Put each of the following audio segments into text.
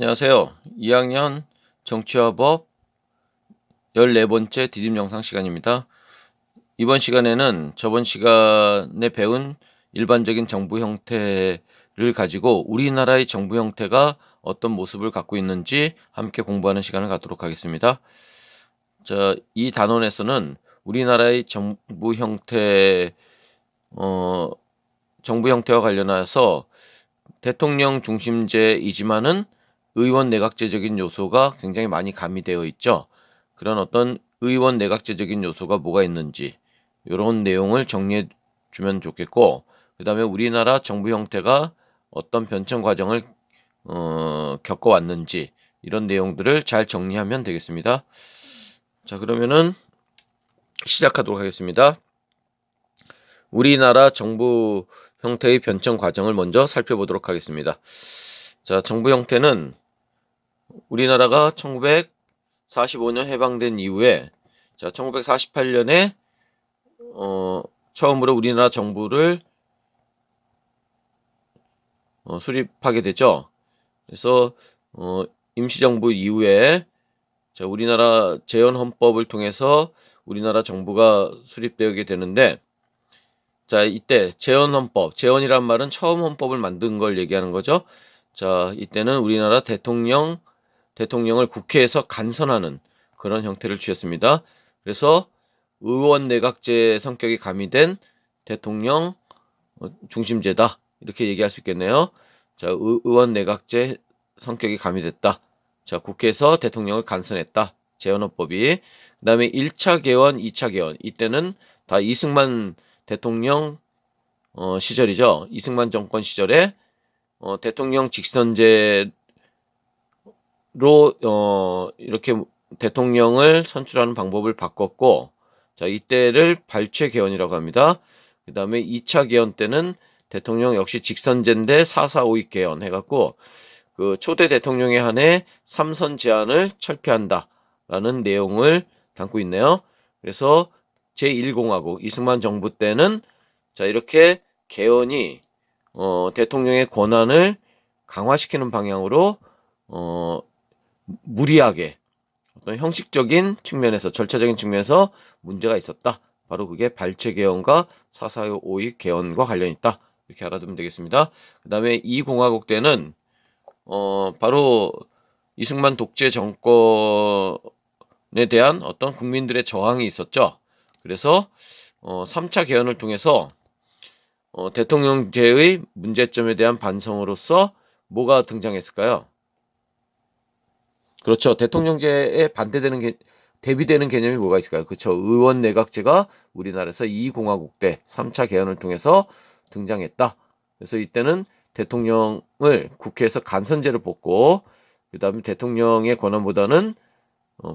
안녕하세요. 2학년 정치화법 14번째 디딤 영상 시간입니다. 이번 시간에는 저번 시간에 배운 일반적인 정부 형태를 가지고 우리나라의 정부 형태가 어떤 모습을 갖고 있는지 함께 공부하는 시간을 갖도록 하겠습니다. 이 단원에서는 우리나라의 정부 형태와 관련해서 대통령 중심제이지만은 의원 내각제적인 요소가 굉장히 많이 가미되어 있죠. 그런 어떤 의원 내각제적인 요소가 뭐가 있는지 이런 내용을 정리해 주면 좋겠고, 그 다음에 우리나라 정부 형태가 어떤 변천 과정을 겪어왔는지 이런 내용들을 잘 정리하면 되겠습니다. 자, 그러면은 시작하도록 하겠습니다. 우리나라 정부 형태의 변천 과정을 먼저 살펴보도록 하겠습니다. 자, 정부 형태는 우리나라가 1945년 해방된 이후에 1948년에 처음으로 우리나라 정부를 수립하게 되죠. 그래서 임시정부 이후에 우리나라 재헌헌법을 통해서 우리나라 정부가 수립되게 되는데, 자, 이때 재헌헌법, 재헌이란 말은 처음 헌법을 만든 걸 얘기하는 거죠. 자, 이때는 우리나라 대통령을 국회에서 간선하는 그런 형태를 취했습니다. 그래서 의원 내각제 성격이 가미된 대통령 중심제다, 이렇게 얘기할 수 있겠네요. 자, 의원 내각제 성격이 가미됐다. 자, 국회에서 대통령을 간선했다, 재헌헌법이. 그 다음에 1차 개헌, 2차 개헌, 이때는 다 이승만 대통령 시절이죠. 이승만 정권 시절에 대통령 직선제로 이렇게 대통령을 선출하는 방법을 바꿨고, 자, 이때를 발췌 개헌이라고 합니다. 그 다음에 2차 개헌 때는 대통령 역시 직선제인데 4.4.5.2 개헌 해갖고 그 초대 대통령에 한해 3선 제한을 철폐한다라는 내용을 담고 있네요. 그래서 제1공화국 이승만 정부 때는 자, 이렇게 개헌이 대통령의 권한을 강화시키는 방향으로 무리하게 어떤 형식적인 측면에서, 절차적인 측면에서 문제가 있었다. 바로 그게 발췌 개헌과 4.4.5.2 개헌과 관련이 있다, 이렇게 알아두면 되겠습니다. 그 다음에 이 공화국 때는 바로 이승만 독재 정권에 대한 어떤 국민들의 저항이 있었죠. 그래서 3차 개헌을 통해서 대통령제의 문제점에 대한 반성으로서 뭐가 등장했을까요? 그렇죠. 대통령제에 대비되는 개념이 뭐가 있을까요? 그렇죠. 의원 내각제가 우리나라에서 2공화국 때 3차 개헌을 통해서 등장했다. 그래서 이때는 대통령을 국회에서 간선제를 뽑고, 그 다음에 대통령의 권한보다는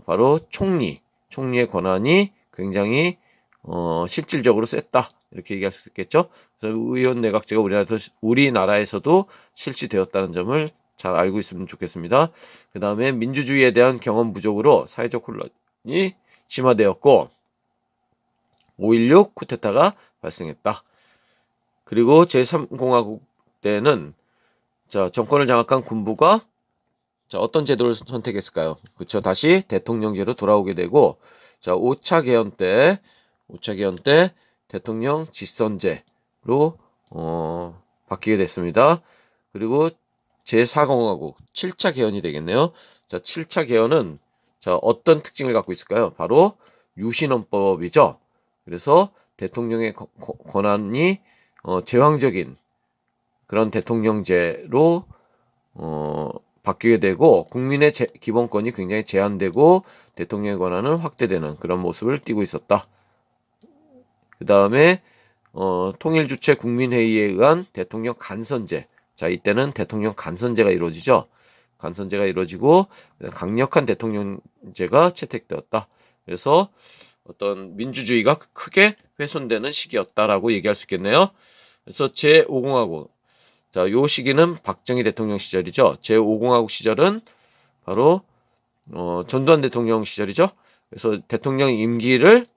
바로 총리의 권한이 굉장히 실질적으로 셌다, 이렇게 얘기할 수 있겠죠. 그래서 의원 내각제가 우리나라에서도 실시되었다는 점을 잘 알고 있으면 좋겠습니다. 그 다음에 민주주의에 대한 경험 부족으로 사회적 혼란이 심화되었고 5.16 쿠데타가 발생했다. 그리고 제3공화국 때는 정권을 장악한 군부가 어떤 제도를 선택했을까요? 그렇죠. 다시 대통령제로 돌아오게 되고, 5차 개헌 때 대통령 직선제로 바뀌게 됐습니다. 그리고 제4공화국 7차 개헌이 되겠네요. 7차 개헌은 어떤 특징을 갖고 있을까요? 바로 유신헌법이죠. 그래서 대통령의 권한이 제왕적인 그런 대통령제로 바뀌게 되고, 국민의 기본권이 굉장히 제한되고 대통령의 권한은 확대되는 그런 모습을 띠고 있었다. 그 다음에 통일주체 국민회의에 의한 대통령 간선제. 자, 이때는 대통령 간선제가 이루어지죠. 간선제가 이루어지고 강력한 대통령제가 채택되었다. 그래서 어떤 민주주의가 크게 훼손되는 시기였다라고 얘기할 수 있겠네요. 그래서 제5공화국, 요 시기는 박정희 대통령 시절이죠. 제5공화국 시절은 바로 전두환 대통령 시절이죠. 그래서 대통령 임기를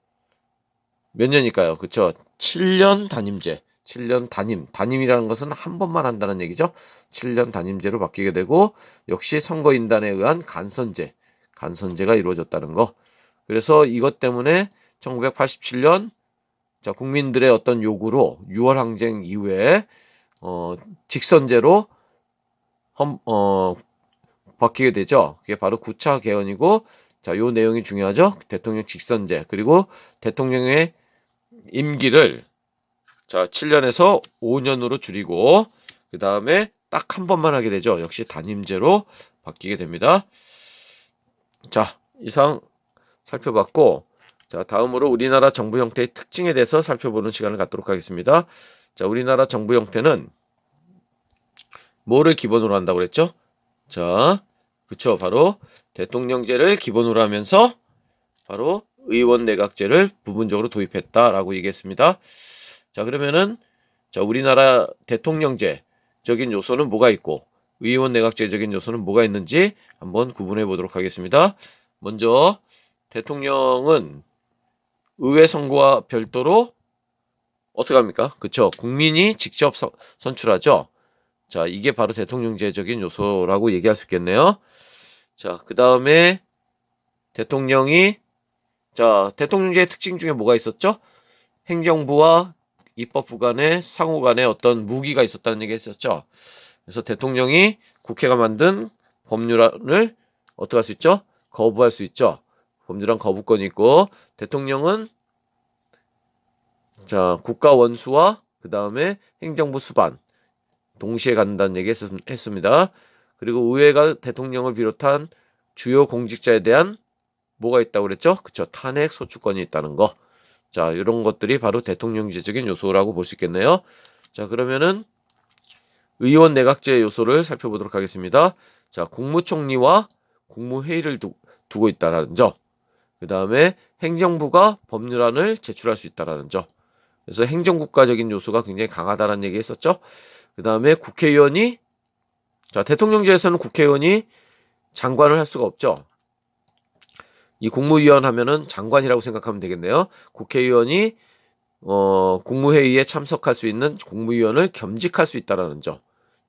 몇 년일까요? 그렇죠. 7년 단임제. 7년 단임이라는 것은 한 번만 한다는 얘기죠. 7년 단임제로 바뀌게 되고 역시 선거인단에 의한 간선제가 이루어졌다는 거. 그래서 이것 때문에 1987년 자, 국민들의 어떤 요구로 6월 항쟁 이후에 직선제로 바뀌게 되죠. 그게 바로 9차 개헌이고, 자, 요 내용이 중요하죠. 대통령 직선제. 그리고 대통령의 임기를 자, 7년에서 5년으로 줄이고, 그 다음에 딱 한 번만 하게 되죠. 역시 단임제로 바뀌게 됩니다. 자, 이상 살펴봤고, 자, 다음으로 우리나라 정부 형태의 특징에 대해서 살펴보는 시간을 갖도록 하겠습니다. 자, 우리나라 정부 형태는 뭐를 기본으로 한다고 그랬죠? 자, 그쵸. 바로 대통령제를 기본으로 하면서 바로 의원 내각제를 부분적으로 도입했다라고 얘기했습니다. 자, 그러면은 자, 우리나라 대통령제적인 요소는 뭐가 있고 의원 내각제적인 요소는 뭐가 있는지 한번 구분해 보도록 하겠습니다. 먼저 대통령은 의회 선거와 별도로 어떻게 합니까? 그쵸. 국민이 직접 선출하죠. 자, 이게 바로 대통령제적인 요소라고 얘기할 수 있겠네요. 자, 그 다음에 대통령제의 특징 중에 뭐가 있었죠? 행정부와 입법부 간의 상호 간의 어떤 무기가 있었다는 얘기 했었죠. 그래서 대통령이 국회가 만든 법률안을 어떻게 할 수 있죠? 거부할 수 있죠. 법률안 거부권이 있고, 대통령은 자, 국가 원수와 그 다음에 행정부 수반 동시에 간다는 얘기 했습니다. 그리고 의회가 대통령을 비롯한 주요 공직자에 대한 뭐가 있다고 그랬죠? 그쵸. 탄핵 소추권이 있다는 거. 자, 이런 것들이 바로 대통령제적인 요소라고 볼 수 있겠네요. 자, 그러면은 의원 내각제 요소를 살펴보도록 하겠습니다. 자, 국무총리와 국무회의를 두고 있다는 점. 그 다음에 행정부가 법률안을 제출할 수 있다는 점. 그래서 행정국가적인 요소가 굉장히 강하다는 얘기 했었죠. 그 다음에 국회의원이 자, 대통령제에서는 국회의원이 장관을 할 수가 없죠. 이 국무위원 하면은 장관이라고 생각하면 되겠네요. 국회의원이 국무회의에 참석할 수 있는 국무위원을 겸직할 수 있다라는 점.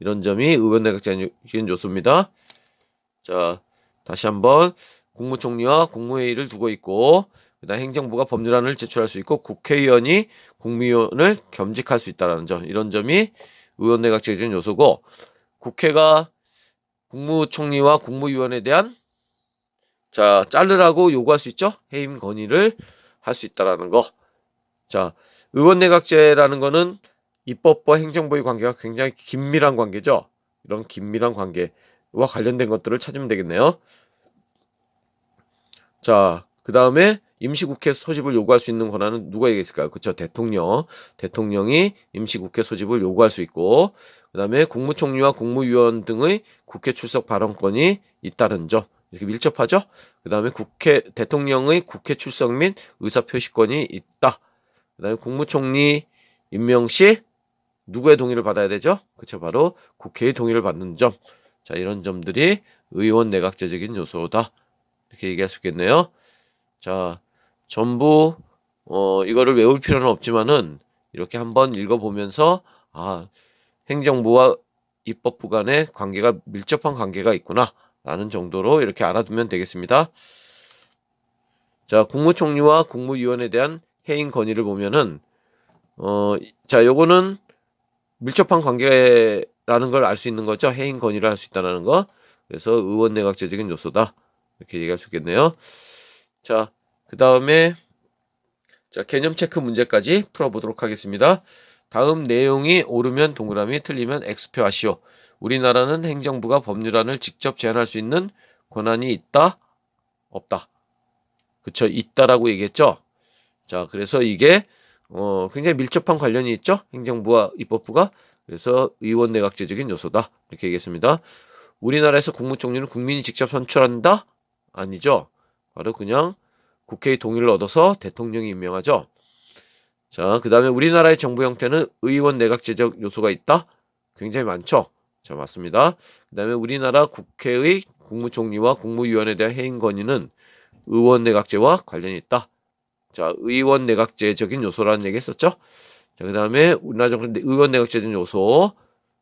이런 점이 의원 내각제적인 요소입니다. 자, 다시 한번 국무총리와 국무회의를 두고 있고, 그다음 행정부가 법률안을 제출할 수 있고, 국회의원이 국무위원을 겸직할 수 있다라는 점. 이런 점이 의원 내각제적인 요소고, 국회가 국무총리와 국무위원에 대한 자, 자르라고 요구할 수 있죠. 해임 건의를 할 수 있다라는 거. 자, 의원 내각제라는 거는 입법과 행정부의 관계가 굉장히 긴밀한 관계죠. 이런 긴밀한 관계와 관련된 것들을 찾으면 되겠네요. 자, 그 다음에 임시국회 소집을 요구할 수 있는 권한은 누가 있을까요? 그렇죠. 대통령이 임시국회 소집을 요구할 수 있고, 그 다음에 국무총리와 국무위원 등의 국회 출석 발언권이 있다는 점. 이렇게 밀접하죠? 그 다음에 대통령의 국회 출석 및 의사표시권이 있다. 그 다음에 국무총리 임명 시 누구의 동의를 받아야 되죠? 그쵸, 바로 국회의 동의를 받는 점. 자, 이런 점들이 의원 내각제적인 요소다. 이렇게 얘기할 수 있겠네요. 자, 전부 이거를 외울 필요는 없지만은 이렇게 한번 읽어보면서 행정부와 입법부 간의 관계가 밀접한 관계가 있구나 라는 정도로 이렇게 알아두면 되겠습니다. 자, 국무총리와 국무위원에 대한 해임 건의를 보면은 자, 요거는 밀접한 관계라는 걸 알 수 있는 거죠. 해임 건의를 할 수 있다는 거. 그래서 의원 내각제적인 요소다. 이렇게 얘기할 수 있겠네요. 자, 그 다음에 자, 개념 체크 문제까지 풀어보도록 하겠습니다. 다음 내용이 옳으면 동그라미, 틀리면 X표 하시오. 우리나라는 행정부가 법률안을 직접 제안할 수 있는 권한이 있다? 없다? 그쵸? 있다라고 얘기했죠? 자, 그래서 이게 굉장히 밀접한 관련이 있죠? 행정부와 입법부가. 그래서 의원 내각제적인 요소다. 이렇게 얘기했습니다. 우리나라에서 국무총리는 국민이 직접 선출한다? 아니죠. 바로 그냥 국회의 동의를 얻어서 대통령이 임명하죠. 자, 그 다음에 우리나라의 정부 형태는 의원 내각제적 요소가 있다? 굉장히 많죠. 자, 맞습니다. 그 다음에 우리나라 국회의 국무총리와 국무위원에 대한 해임 건의는 의원 내각제와 관련이 있다. 자, 의원 내각제적인 요소라는 얘기 했었죠. 자, 그 다음에 우리나라 정부 의원 내각제적인 요소.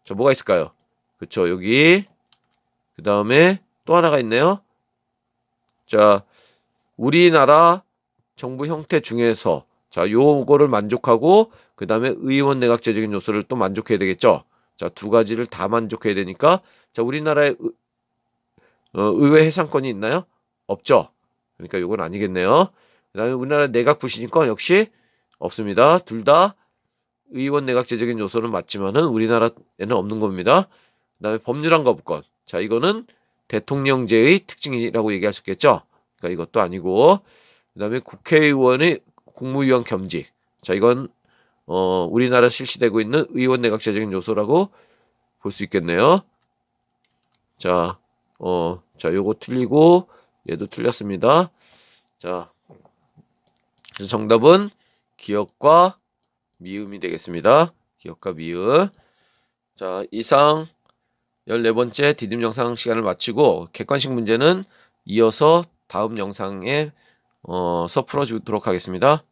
자, 뭐가 있을까요? 그쵸, 여기. 그 다음에 또 하나가 있네요. 자, 우리나라 정부 형태 중에서, 자, 요거를 만족하고, 그 다음에 의원 내각제적인 요소를 또 만족해야 되겠죠? 자, 두 가지를 다 만족해야 되니까, 자, 우리나라에 의회 해상권이 있나요? 없죠? 그러니까 요건 아니겠네요. 그 다음에 우리나라 내각 불신인권 역시 없습니다. 둘 다 의원 내각제적인 요소는 맞지만은 우리나라에는 없는 겁니다. 그 다음에 법률안 거부권. 자, 이거는 대통령제의 특징이라고 얘기할 수 있겠죠? 그러니까 이것도 아니고, 그 다음에 국회의원의 국무위원 겸직. 자, 이건 우리나라 실시되고 있는 의원 내각제적인 요소라고 볼 수 있겠네요. 자, 요거 틀리고 얘도 틀렸습니다. 자, 그래서 정답은 기역과 미음이 되겠습니다. 기역과 미음. 자, 이상 14번째 디딤 영상 시간을 마치고 객관식 문제는 이어서 다음 영상에 풀어주도록 하겠습니다.